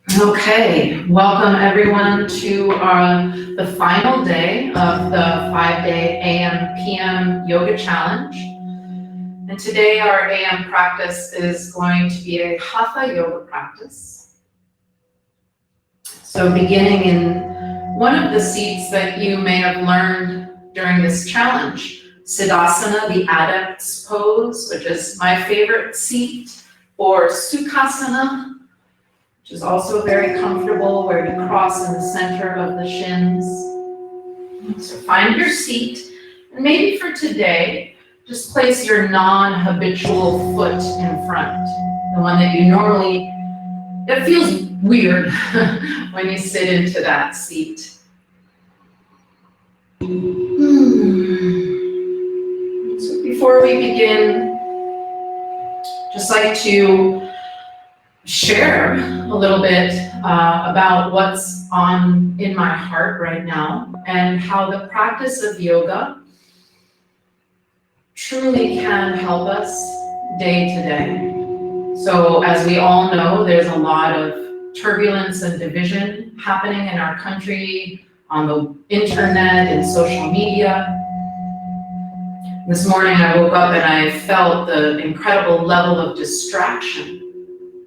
Okay, welcome everyone to the final day of the 5-day AM PM Yoga Challenge. And today our AM practice is going to be a Hatha yoga practice. So beginning in one of the seats that you may have learned during this challenge, Siddhasana, the Adept's Pose, which is my favorite seat, or Sukhasana, which is also very comfortable, where you cross in the center of the shins. So find your seat, and maybe for today, just place your non-habitual foot in front, the one that you normally, it feels weird when you sit into that seat. So before we begin, just like to share a little bit about what's in my heart right now and how the practice of yoga truly can help us day to day. So as we all know, there's a lot of turbulence and division happening in our country, on the internet and social media. This morning I woke up and I felt the incredible level of distraction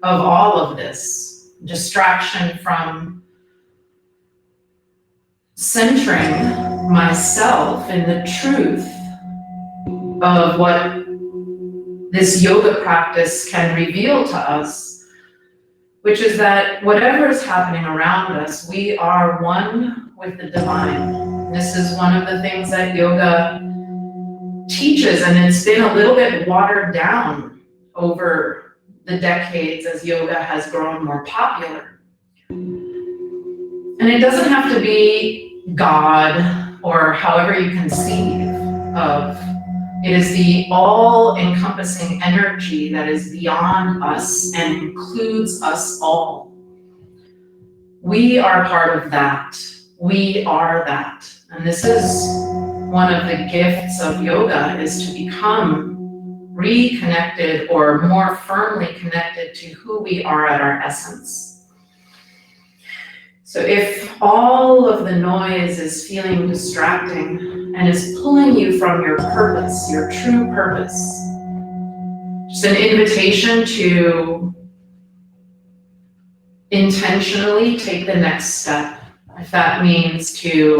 of all of this. Distraction from centering myself in the truth of what this yoga practice can reveal to us, which is that whatever is happening around us, we are one with the divine. This is one of the things that yoga teaches, and it's been a little bit watered down over the decades as yoga has grown more popular. And it doesn't have to be God or however you conceive of. It is the all-encompassing energy that is beyond us and includes us all. We are part of that. We are that. And this is one of the gifts of yoga, is to become reconnected or more firmly connected to who we are at our essence. So if all of the noise is feeling distracting and is pulling you from your purpose, your true purpose, just an invitation to intentionally take the next step. If that means to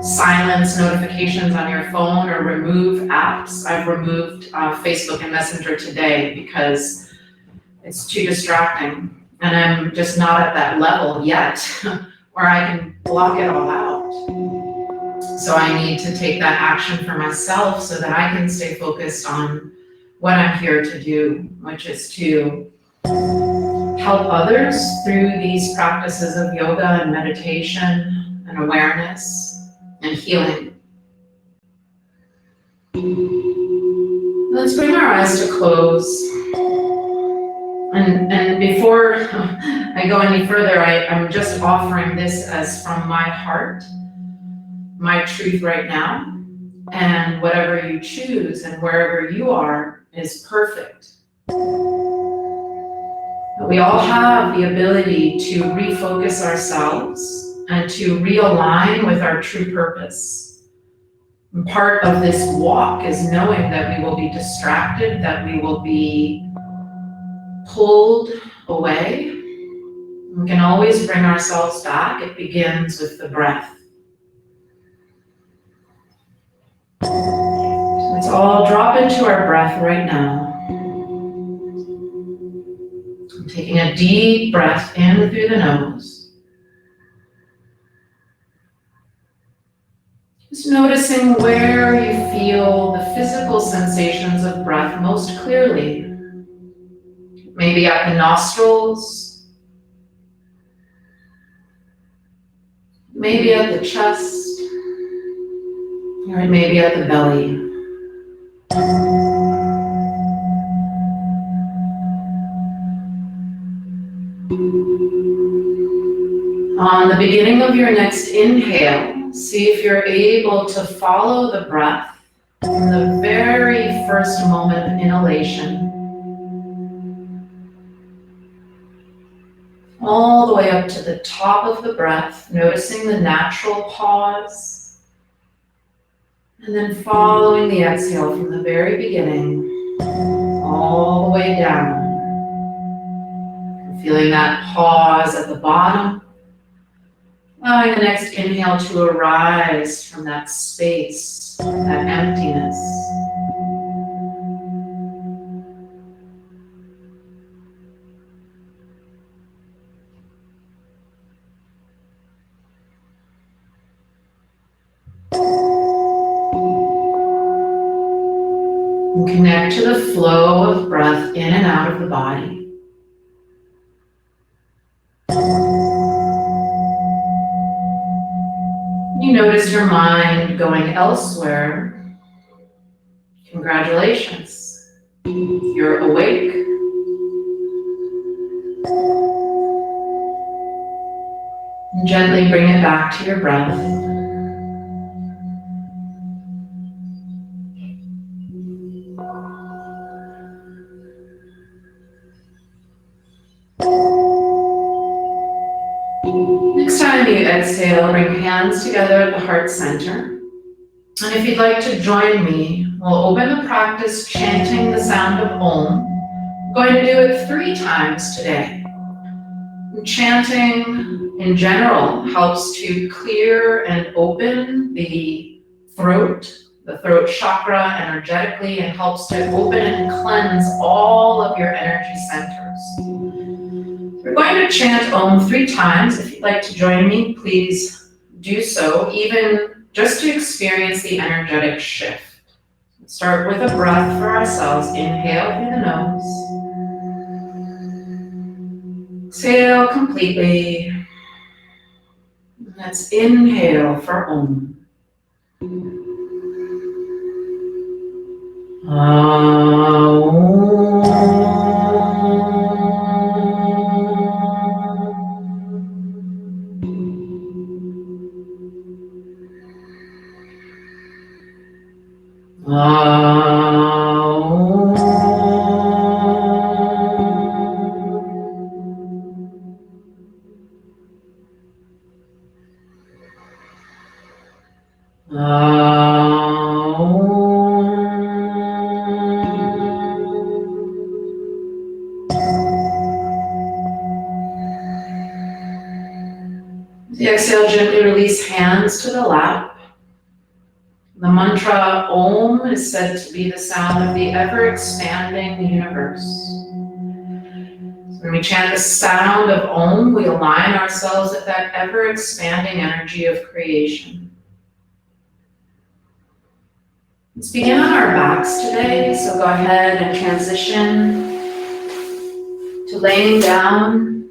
silence notifications on your phone or remove apps. I've removed Facebook and Messenger today because it's too distracting, and I'm just not at that level yet where I can block it all out. So I need to take that action for myself so that I can stay focused on what I'm here to do, which is to help others through these practices of yoga and meditation and awareness and healing. Let's bring our eyes to close. And before I go any further, I'm just offering this as from my heart, my truth right now, and whatever you choose and wherever you are is perfect. We all have the ability to refocus ourselves and to realign with our true purpose. And part of this walk is knowing that we will be distracted, that we will be pulled away. We can always bring ourselves back. It begins with the breath. So let's all drop into our breath right now. I'm taking a deep breath in through the nose. Just noticing where you feel the physical sensations of breath most clearly. Maybe at the nostrils, maybe at the chest, or maybe at the belly. On the beginning of your next inhale, see if you're able to follow the breath from the very first moment of inhalation all the way up to the top of the breath, noticing the natural pause, and then following the exhale from the very beginning, all the way down. Feeling that pause at the bottom, allowing the next inhale to arise from that space, that emptiness. And connect to the flow of breath in and out of the body. You notice your mind going elsewhere. Congratulations, you're awake. And gently bring it back to your breath. Next time you exhale, bring hands together at the heart center. And if you'd like to join me, we'll open the practice chanting the sound of Om. I'm going to do it 3 times today. Chanting in general helps to clear and open the throat chakra energetically, and helps to open and cleanse all of your energy centers. We're going to chant Om 3 times. If you'd like to join me, please do so, even just to experience the energetic shift. Let's start with a breath for ourselves. Inhale through the nose. Exhale completely. Let's inhale for Om. As you exhale, gently release hands to the lap. The mantra Om is said to be the sound of the ever-expanding universe. So when we chant the sound of Om, we align ourselves with that ever-expanding energy of creation. Let's begin on our backs today, so go ahead and transition to laying down.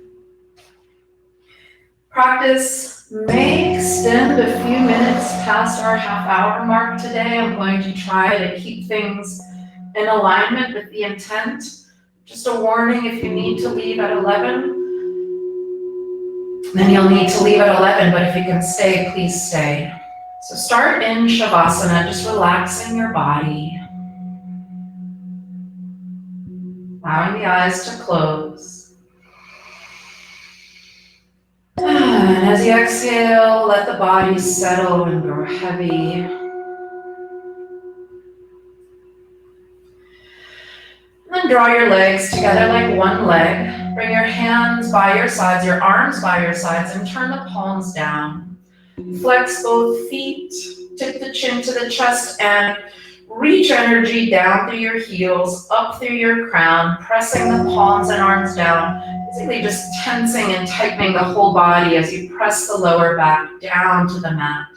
Practice may extend a few minutes past our half-hour mark today. I'm going to try to keep things in alignment with the intent. Just a warning, if you need to leave at 11, then you'll need to leave at 11, but if you can stay, please stay. So start in Shavasana, just relaxing your body. Allowing the eyes to close. And as you exhale, let the body settle and grow heavy. And then draw your legs together like one leg. Bring your hands by your sides, your arms by your sides, and turn the palms down. Flex both feet, tip the chin to the chest, and reach energy down through your heels, up through your crown, pressing the palms and arms down. Basically just tensing and tightening the whole body as you press the lower back down to the mat.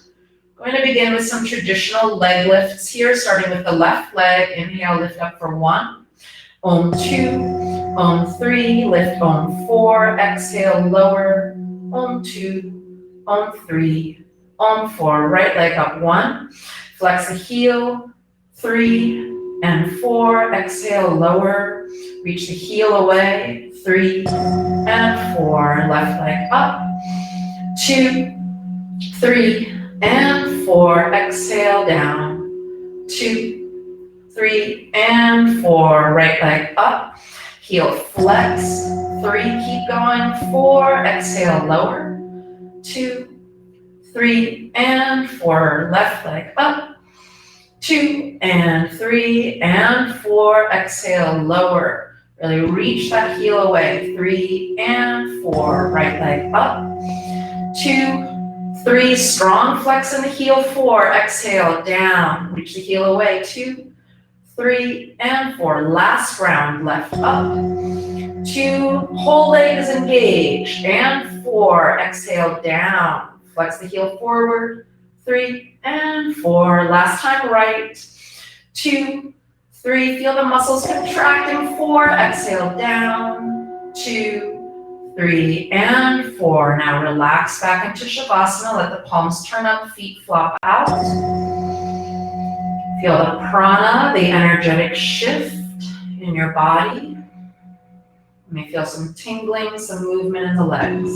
I'm going to begin with some traditional leg lifts here, starting with the left leg. Inhale, lift up for 1. Om 2. Om 3. Lift Om 4. Exhale, lower. Om 2. Om 3. Om 4. Right leg up 1. Flex the heel. 3 and 4. Exhale, lower. Reach the heel away. 3 and 4. Left leg up. 2, 3, and 4. Exhale, down. 2, 3, and 4. Right leg up. heel flex. 3, keep going. 4, exhale, lower. 2, 3, and 4, left leg up. 2, and 3, and 4, exhale, lower. Really reach that heel away. 3, and 4, right leg up. 2, 3, strong flex in the heel. 4, exhale, down. Reach the heel away. 2, 3, and 4. Last round, left up. 2, whole leg is engaged. And 4, exhale, down. Flex the heel forward. 3, and 4. Last time, right. 2, 3, feel the muscles contracting. 4, exhale, down. 2, 3, and 4. Now relax back into Shavasana. Let the palms turn up, feet flop out. Feel the prana, the energetic shift in your body. You may feel some tingling, some movement in the legs.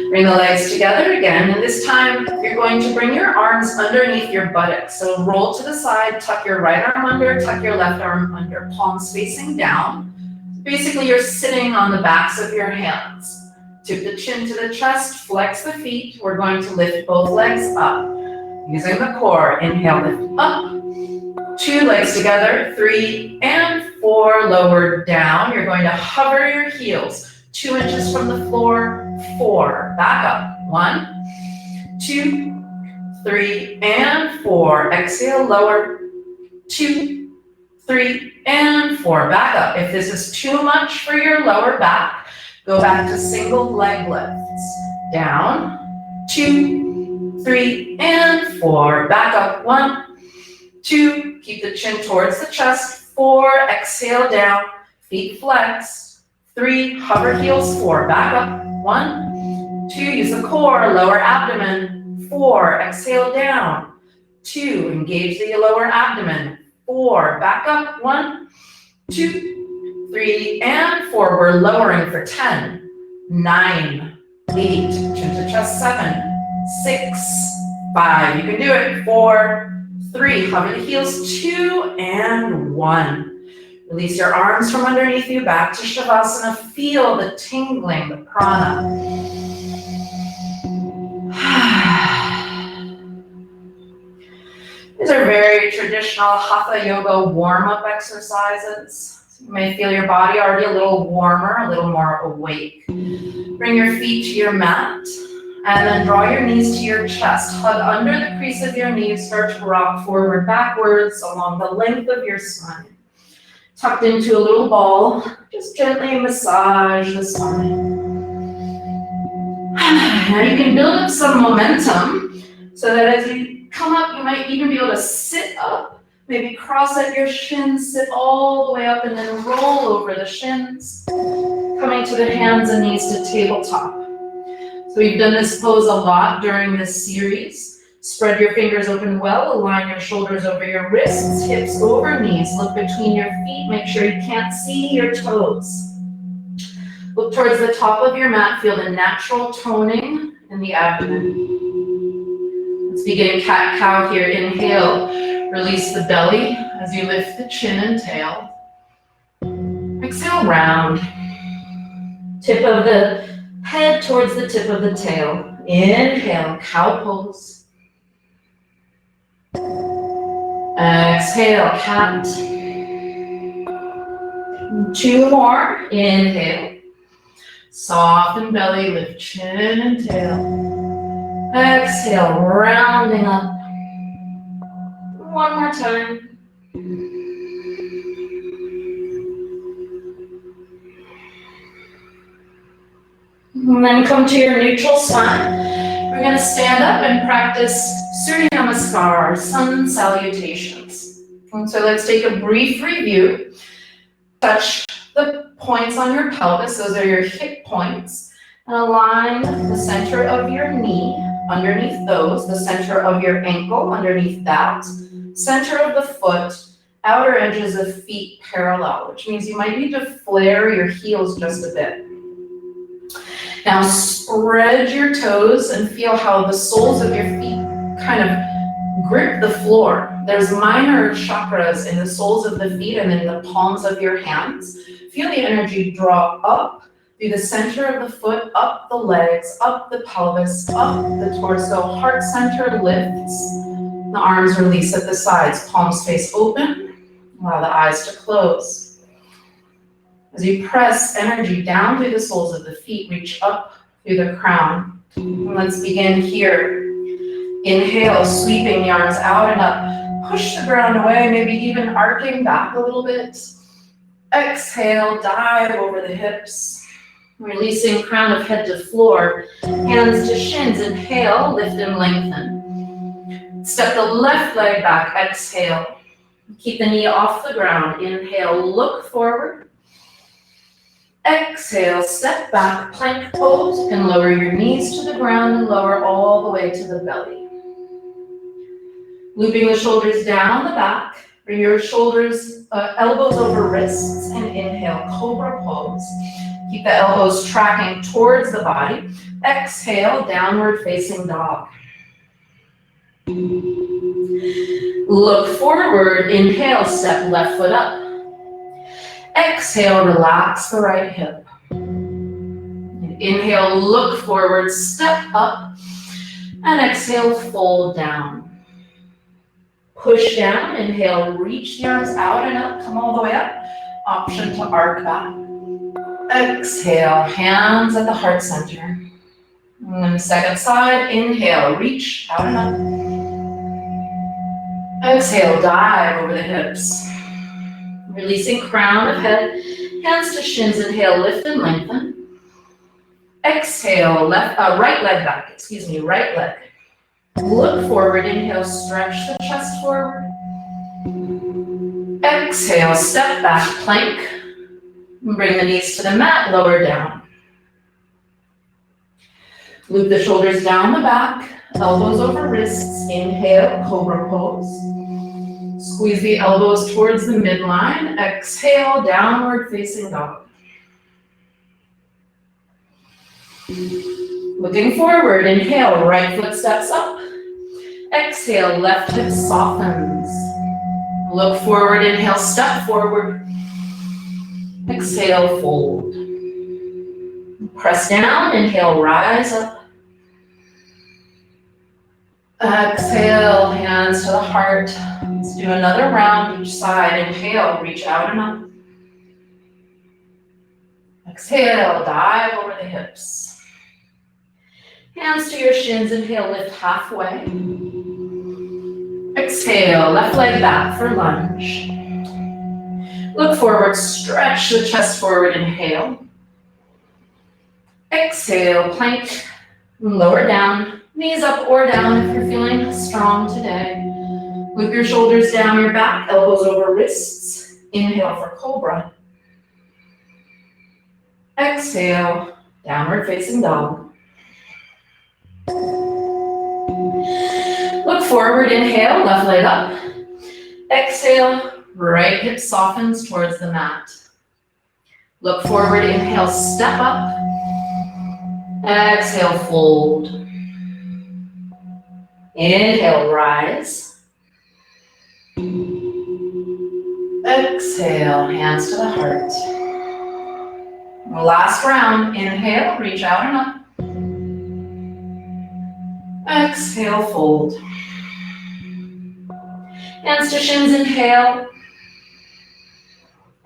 Bring the legs together again, and this time you're going to bring your arms underneath your buttocks. So roll to the side, tuck your right arm under, tuck your left arm under, palms facing down. Basically, you're sitting on the backs of your hands. Tip the chin to the chest, flex the feet. We're going to lift both legs up. Using the core, inhale, lift up. 2 legs together, 3 and 4, lower down. You're going to hover your heels 2 inches from the floor, 4, back up. 1, 2, 3, and 4. Exhale, lower. 2, 3, and 4, back up. If this is too much for your lower back, go back to single leg lifts. Down, 2, 3, and 4, back up. 1, 2, keep the chin towards the chest. 4, exhale down, feet flex. 3, hover heels. 4, back up. 1, 2, use the core, lower abdomen. 4, exhale down. 2, engage the lower abdomen. 4, back up. 1, 2, 3, and 4. We're lowering for 10, 9, 8, chin to chest. 7, 6, 5. You can do it. 4, 3, hover the heels. 2, and 1. Release your arms from underneath you, back to Shavasana. Feel the tingling, the prana. These are very traditional Hatha yoga warm-up exercises. You may feel your body already a little warmer, a little more awake. Bring your feet to your mat, and then draw your knees to your chest. Hug under the crease of your knees, start to rock forward, backwards along the length of your spine. Tucked into a little ball, just gently massage the spine. Now you can build up some momentum so that as you come up, you might even be able to sit up, maybe cross at your shins, sit all the way up, and then roll over the shins, coming to the hands and knees to tabletop. So we've done this pose a lot during this series. Spread your fingers open well, align your shoulders over your wrists, hips over knees, look between your feet, make sure you can't see your toes. Look towards the top of your mat, feel the natural toning in the abdomen. Let's begin cat-cow here. Inhale, release the belly as you lift the chin and tail. Exhale, round. Tip of the head towards the tip of the tail. Inhale, cow pose. Exhale, cat. 2 more. Inhale. Soften belly, lift chin and tail. Exhale, rounding up. 1 more time. And then come to your neutral spine. We're going to stand up and practice Surya Namaskar, sun salutations. And so let's take a brief review. Touch the points on your pelvis, those are your hip points, and align the center of your knee underneath those, the center of your ankle underneath that, center of the foot, outer edges of feet parallel, which means you might need to flare your heels just a bit. Now spread your toes and feel how the soles of your feet kind of grip the floor. There's minor chakras in the soles of the feet and in the palms of your hands. Feel the energy draw up through the center of the foot, up the legs, up the pelvis, up the torso. Heart center lifts. The arms release at the sides. Palms face open. Allow the eyes to close. As you press energy down through the soles of the feet, reach up through the crown. And let's begin here. Inhale, sweeping the arms out and up. Push the ground away, maybe even arcing back a little bit. Exhale, dive over the hips. Releasing crown of head to floor, hands to shins. Inhale, lift and lengthen. Step the left leg back, exhale. Keep the knee off the ground. Inhale, look forward. Exhale, step back, plank pose, and lower your knees to the ground and lower all the way to the belly. Looping the shoulders down the back, bring your shoulders, elbows over wrists, and inhale, cobra pose. Keep the elbows tracking towards the body. Exhale, downward facing dog. Look forward, inhale, step left foot up. Exhale, relax the right hip. Inhale, look forward, step up, and exhale, fold down. Push down, inhale, reach the arms out and up, come all the way up. Option to arc back. Exhale, hands at the heart center. And then second side, inhale, reach out and up. Exhale, dive over the hips. Releasing crown of head, hands to shins, inhale, lift and lengthen. Exhale, right leg back, right leg. Look forward, inhale, stretch the chest forward. Exhale, step back, plank. Bring the knees to the mat, lower down. Loop the shoulders down the back, elbows over wrists. Inhale, cobra pose. Squeeze the elbows towards the midline. Exhale, downward facing dog. Looking forward, inhale, right foot steps up. Exhale, left hip softens. Look forward, inhale, step forward. Exhale, fold. Press down, inhale, rise up. Exhale, hands to the heart. Let's do another round each side. Inhale, reach out and up. Exhale, dive over the hips. Hands to your shins, inhale, lift halfway. Exhale, left leg back for lunge. Look forward, stretch the chest forward, inhale. Exhale, plank, lower down, knees up or down if you're feeling strong today. Loop your shoulders down your back, elbows over wrists. Inhale for cobra. Exhale, downward facing dog. Look forward, inhale, left leg up. Exhale, right hip softens towards the mat. Look forward, inhale, step up. Exhale, fold. Inhale, rise. Exhale, hands to the heart. Last round, inhale, reach out and up. Exhale, fold. Hands to shins, inhale.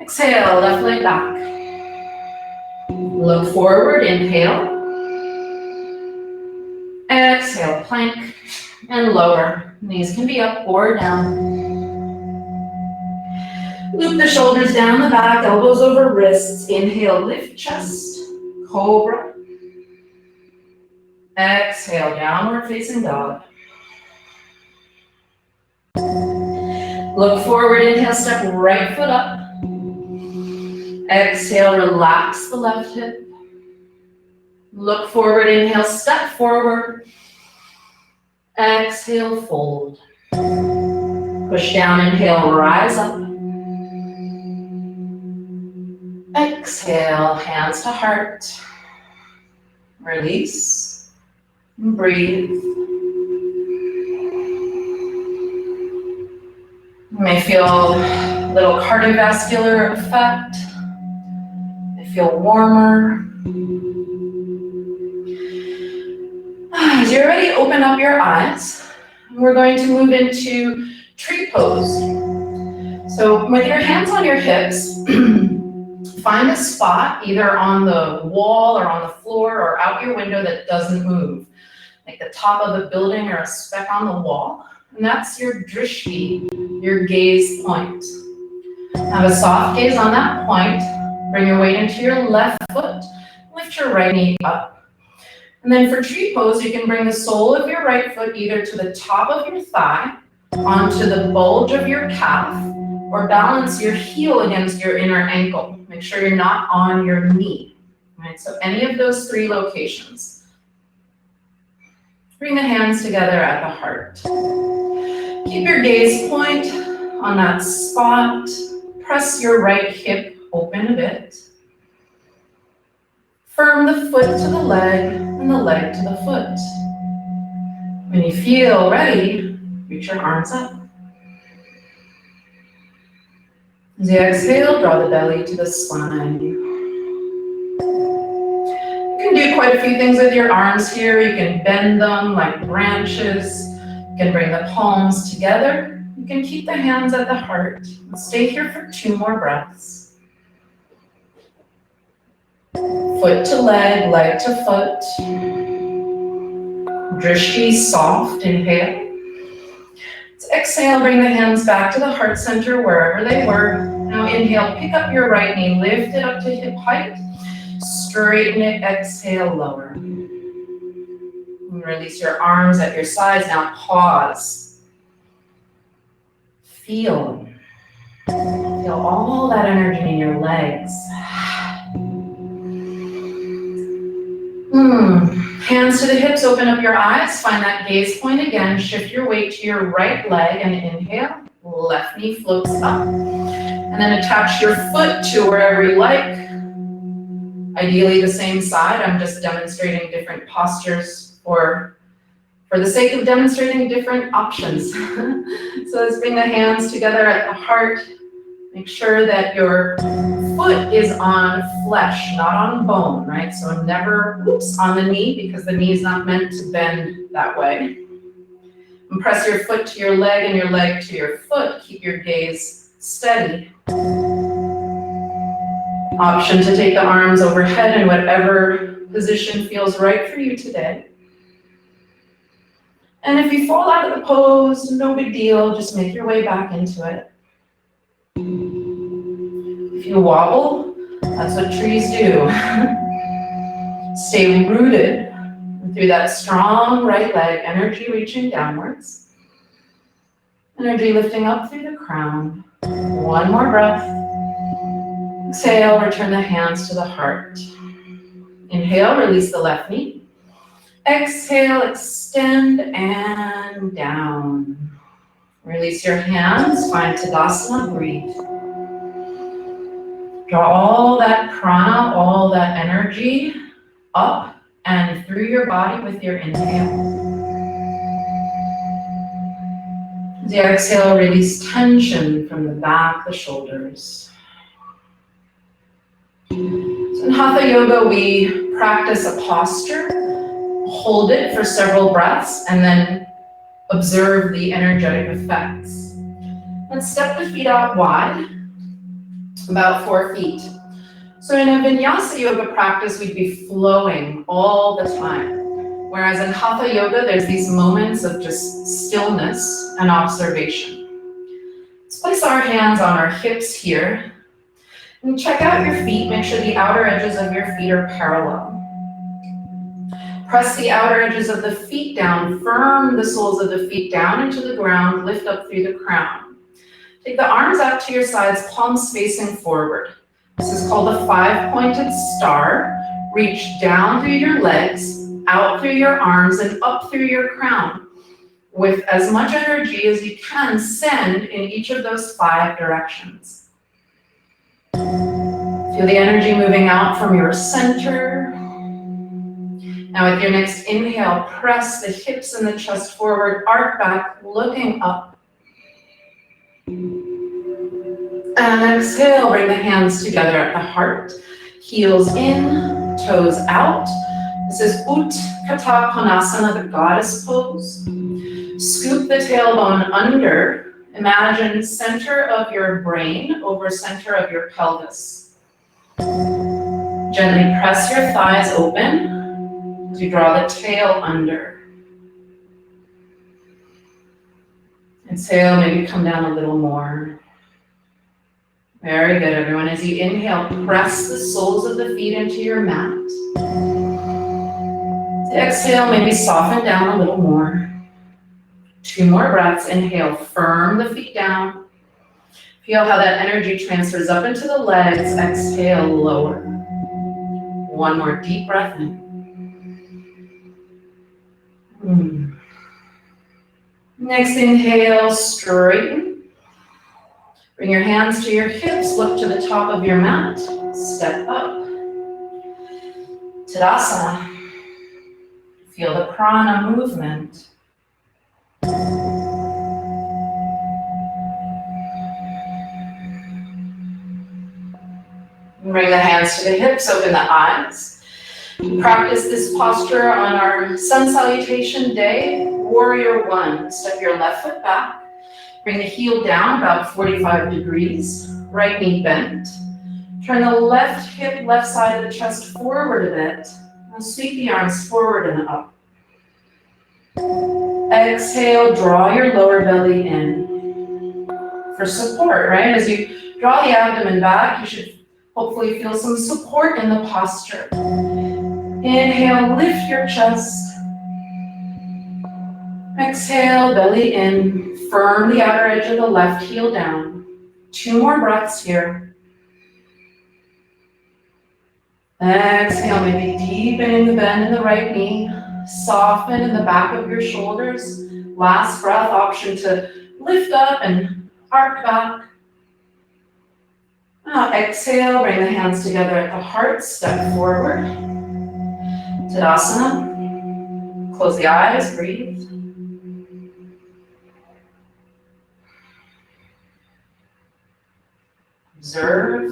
Exhale, left leg back. Look forward, inhale. Exhale, plank and lower. Knees can be up or down. Loop the shoulders down the back, elbows over wrists. Inhale, lift chest, cobra. Exhale, downward facing dog. Look forward, inhale, step right foot up. Exhale, relax the left hip. Look forward, inhale, step forward. Exhale, fold. Push down, inhale, rise up. Exhale, hands to heart. Release. Breathe. You may feel a little cardiovascular effect. They feel warmer. As you're ready, open up your eyes. We're going to move into tree pose. So with your hands on your hips, find a spot either on the wall or on the floor or out your window that doesn't move, like the top of a building or a speck on the wall. And that's your drishti, your gaze point. Have a soft gaze on that point. Bring your weight into your left foot. Lift your right knee up. And then for tree pose, you can bring the sole of your right foot either to the top of your thigh, onto the bulge of your calf, or balance your heel against your inner ankle. Make sure you're not on your knee. Right? So any of those three locations. Bring the hands together at the heart. Keep your gaze point on that spot. Press your right hip open a bit. Firm the foot to the leg and the leg to the foot. When you feel ready, reach your arms up. As you exhale, draw the belly to the spine. You can do quite a few things with your arms here. You can bend them like branches. You can bring the palms together. You can keep the hands at the heart. Stay here for 2 more breaths. Foot to leg, leg to foot. Drishti soft, inhale. So exhale, bring the hands back to the heart center wherever they were. Now inhale, pick up your right knee, lift it up to hip height. Straighten it, exhale, lower. And release your arms at your sides. Now pause. Feel all that energy in your legs. Hands to the hips, open up your eyes, find that gaze point again, shift your weight to your right leg and inhale, left knee floats up. And then attach your foot to wherever you like. Ideally the same side, I'm just demonstrating different postures for the sake of demonstrating different options. So let's bring the hands together at the heart. Make sure that your foot is on flesh, not on bone, right? So never, on the knee, because the knee is not meant to bend that way. And press your foot to your leg and your leg to your foot. Keep your gaze steady. Option to take the arms overhead in whatever position feels right for you today. And if you fall out of the pose, no big deal, just make your way back into it. If you wobble, that's what trees do. Stay rooted through that strong right leg, energy reaching downwards. Energy lifting up through the crown. 1 more breath. Exhale, return the hands to the heart. Inhale, release the left knee. Exhale, extend and down. Release your hands, find Tadasana, breathe. Draw all that prana, all that energy up and through your body with your inhale. As you exhale, release tension from the back, the shoulders. So in Hatha Yoga, we practice a posture, hold it for several breaths, and then observe the energetic effects. And step the feet out wide, about 4 feet. So in a vinyasa yoga practice, we'd be flowing all the time. Whereas in Hatha yoga, there's these moments of just stillness and observation. Let's place our hands on our hips here. And check out your feet, make sure the outer edges of your feet are parallel. Press the outer edges of the feet down, firm the soles of the feet down into the ground, lift up through the crown. Take the arms out to your sides, palms facing forward. This is called a 5-pointed star. Reach down through your legs, out through your arms, and up through your crown. With as much energy as you can, send in each of those 5 directions. Feel the energy moving out from your center. Now with your next inhale, press the hips and the chest forward, arc back, looking up. And exhale, bring the hands together at the heart. Heels in, toes out. This is Utthita Konasana, the goddess pose. Scoop the tailbone under. Imagine center of your brain over center of your pelvis. Gently press your thighs open as you draw the tail under. Exhale, maybe come down a little more. Very good, everyone. As you inhale, press the soles of the feet into your mat. Exhale, maybe soften down a little more. 2 more breaths. Inhale, firm the feet down. Feel how that energy transfers up into the legs. Exhale, lower. 1 more deep breath in. Next inhale, straighten. Bring your hands to your hips, look to the top of your mat, step up. Tadasana. Feel the prana movement. Bring the hands to the hips, open the eyes. Practice this posture on our sun salutation day, warrior 1. Step your left foot back. Bring the heel down about 45 degrees, right knee bent. Turn the left hip, left side of the chest forward a bit. And sweep the arms forward and up. Exhale, draw your lower belly in for support, right? As you draw the abdomen back, you should hopefully feel some support in the posture. Inhale, lift your chest. Exhale, belly in. Firm the outer edge of the left heel down. 2 more breaths here. Exhale, maybe deepening the bend in the right knee. Soften in the back of your shoulders. Last breath, option to lift up and arc back. Now exhale, bring the hands together at the heart, step forward. Tadasana. Close the eyes, breathe. Observe.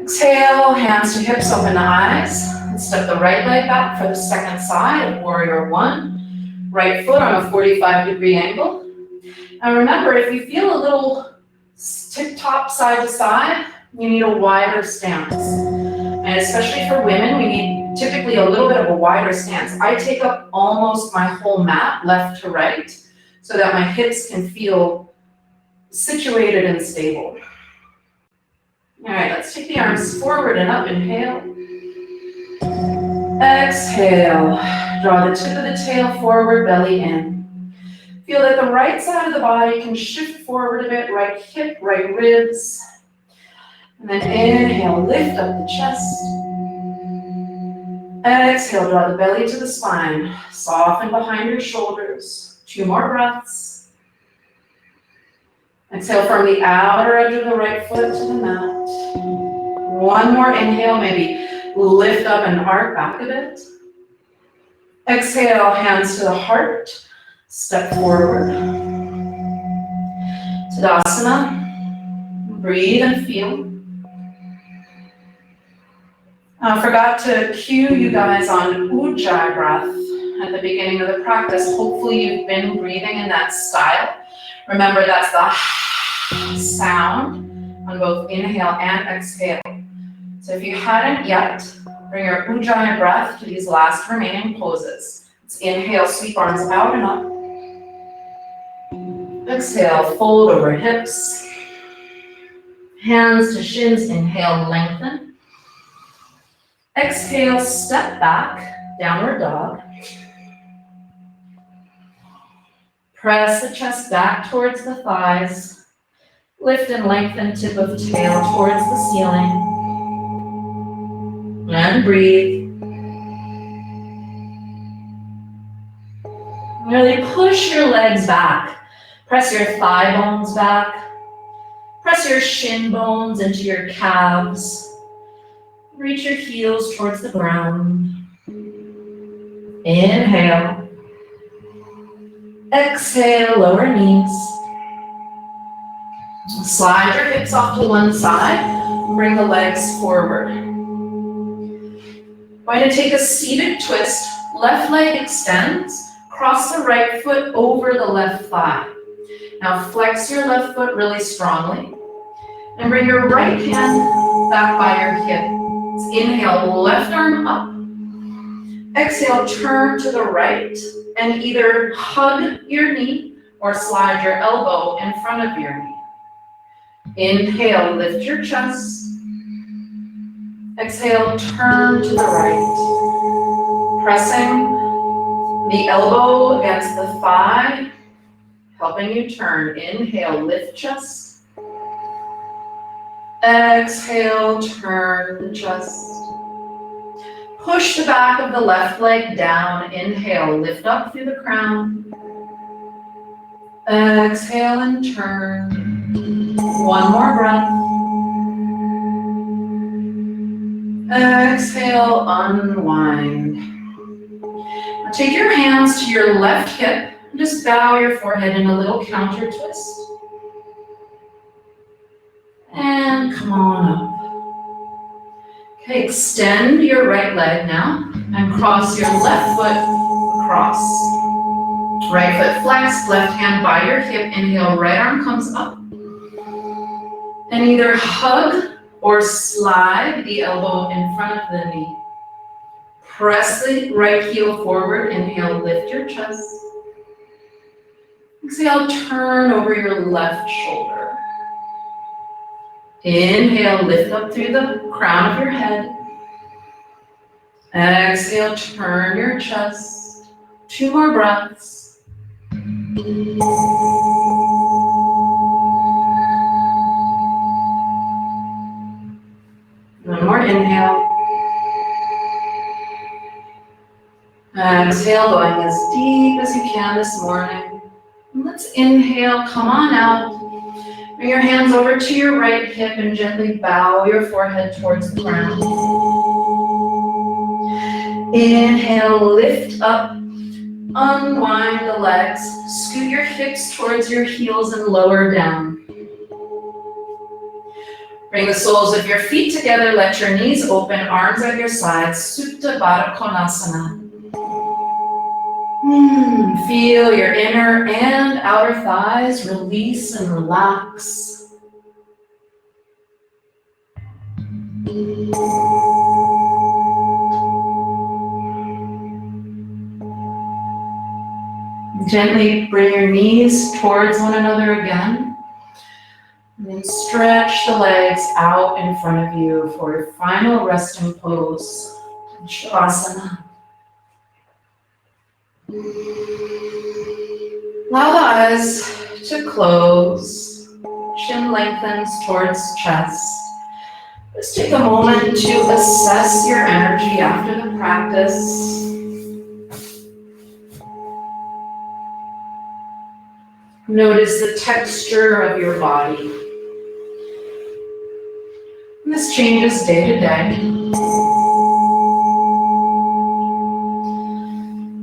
Exhale, hands to hips, open the eyes. And step the right leg back for the second side of warrior 1. Right foot on a 45-degree angle. And remember, if you feel a little tip-top side to side, you need a wider stance. And especially for women, we need typically a little bit of a wider stance. I take up almost my whole mat, left to right, so that my hips can feel situated and stable. All right, let's take the arms forward and up. Inhale. Exhale. Draw the tip of the tail forward, belly in. Feel that the right side of the body can shift forward a bit, right hip, right ribs. And then inhale, lift up the chest. Exhale, draw the belly to the spine. Soften behind your shoulders. 2 more breaths. Exhale from the outer edge of the right foot to the mat. 1 more inhale, maybe lift up and arc back a bit. Exhale, hands to the heart, step forward. Tadasana, breathe and feel. I forgot to cue you guys on Ujjayi breath at the beginning of the practice. Hopefully you've been breathing in that style. Remember, that's the sound on both inhale and exhale. So if you hadn't yet, bring your Ujjayi breath to these last remaining poses. Let's inhale, sweep arms out and up. Exhale, fold over hips. Hands to shins, inhale, lengthen. Exhale, step back, downward dog. Press the chest back towards the thighs. Lift and lengthen tip of tail towards the ceiling. And breathe. Really push your legs back. Press your thigh bones back. Press your shin bones into your calves. Reach your heels towards the ground. Inhale. Exhale, lower knees. Slide your hips off to one side, bring the legs forward. Going to take a seated twist, left leg extends, cross the right foot over the left thigh. Now flex your left foot really strongly, and bring your right hand back by your hip. Inhale, left arm up. Exhale, turn to the right, and either hug your knee or slide your elbow in front of your knee. Inhale, lift your chest. Exhale, turn to the right. Pressing the elbow against the thigh, helping you turn. Inhale, lift chest. Exhale, turn the chest. Push the back of the left leg down. Inhale, lift up through the crown. Exhale and turn. One more breath. Exhale, unwind. Now take your hands to your left hip and just bow your forehead in a little counter twist. And come on up. Okay, extend your right leg now and cross your left foot across. Right foot flexed, left hand by your hip. Inhale, right arm comes up. And either hug or slide the elbow in front of the knee. Press the right heel forward. Inhale, lift your chest. Exhale, turn over your left shoulder. Inhale, lift up through the crown of your head. Exhale, turn your chest. 2 more breaths. One more inhale. Exhale, going as deep as you can this morning. And let's inhale, come on out. Bring your hands over to your right hip and gently bow your forehead towards the ground. Inhale, lift up, unwind the legs, scoot your hips towards your heels and lower down. Bring the soles of your feet together, let your knees open, arms at your sides, Supta Baddha Konasana. Feel your inner and outer thighs release and relax. Gently bring your knees towards one another again. And then stretch the legs out in front of you for your final resting pose, Shavasana. Allow the eyes to close, chin lengthens towards chest. Just take a moment to assess your energy after the practice. Notice the texture of your body. And this changes day to day.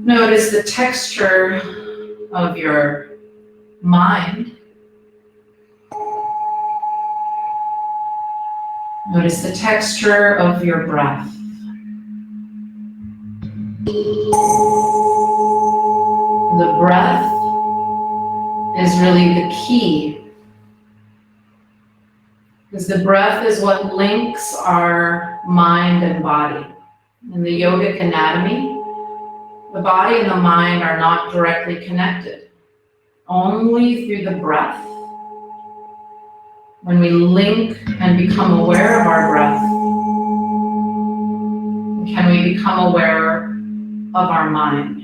Notice the texture of your mind. Notice the texture of your breath. The breath is really the key, because the breath is what links our mind and body. In the yogic anatomy, the body and the mind are not directly connected. Only through the breath, when we link and become aware of our breath, can we become aware of our mind.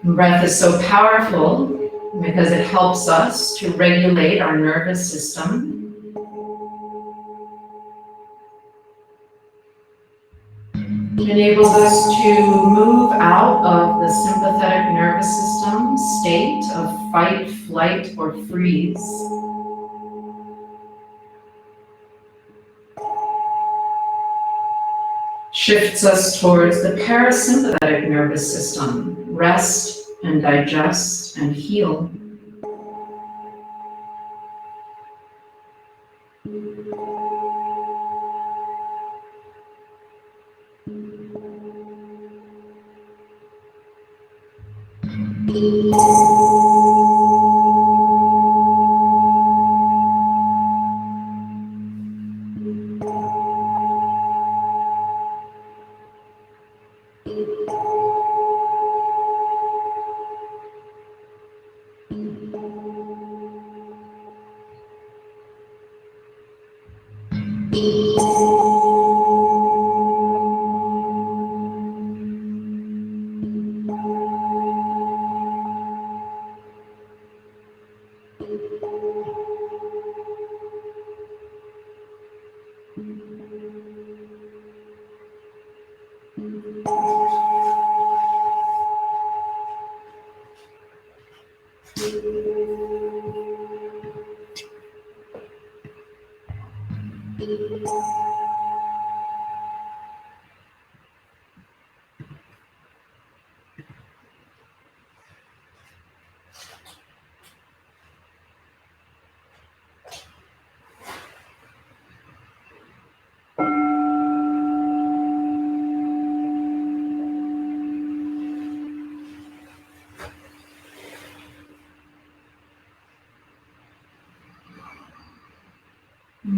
Breath is so powerful because it helps us to regulate our nervous system. It enables us to move out of the sympathetic nervous system state of fight, flight, or freeze. Shifts us towards the parasympathetic nervous system, rest and digest and heal.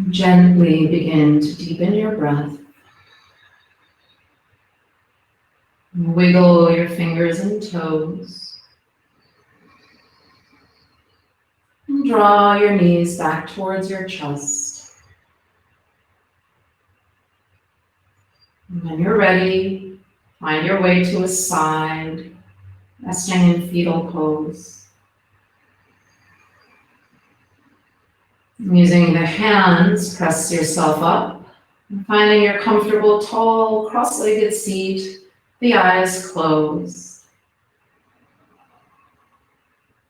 Gently begin to deepen your breath. Wiggle your fingers and toes. And draw your knees back towards your chest. And when you're ready, find your way to a side, resting in fetal pose. Using the hands, press yourself up, and finding your comfortable, tall, cross-legged seat, the eyes closed.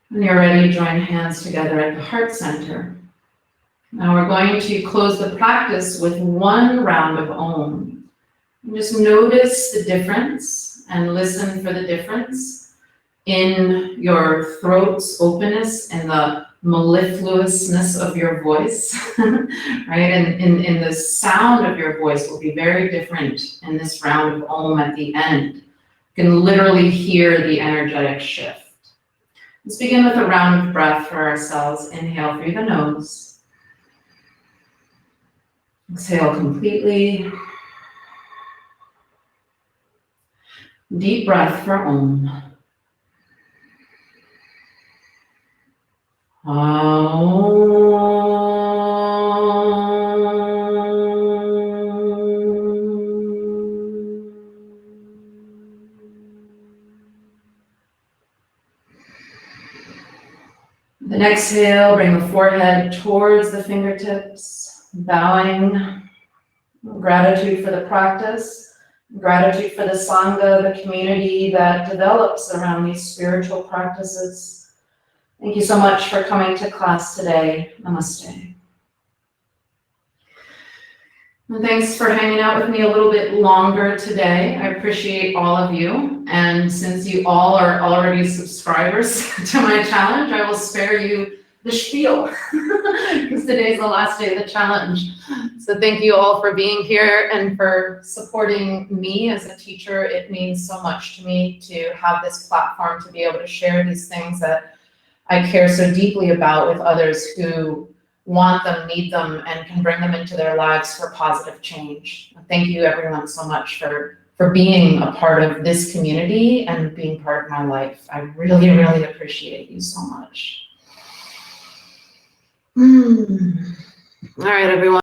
When you're ready, join hands together at the heart center. Now we're going to close the practice with one round of Om. And just notice the difference and listen for the difference in your throat's openness and the mellifluousness of your voice, right? And in the sound of your voice will be very different in this round of Om at the end. You can literally hear the energetic shift. Let's begin with a round of breath for ourselves. Inhale through the nose. Exhale completely. Deep breath for Om. The exhale, bring the forehead towards the fingertips, bowing. Gratitude for the practice, gratitude for the Sangha, the community that develops around these spiritual practices. Thank you so much for coming to class today. Namaste. And thanks for hanging out with me a little bit longer today. I appreciate all of you. And since you all are already subscribers to my challenge, I will spare you the spiel because today's the last day of the challenge. So thank you all for being here and for supporting me as a teacher. It means so much to me to have this platform to be able to share these things that I care so deeply about with others who want them, need them, and can bring them into their lives for positive change. Thank you everyone so much for being a part of this community and being part of my life. I really, really appreciate you so much. All right, everyone.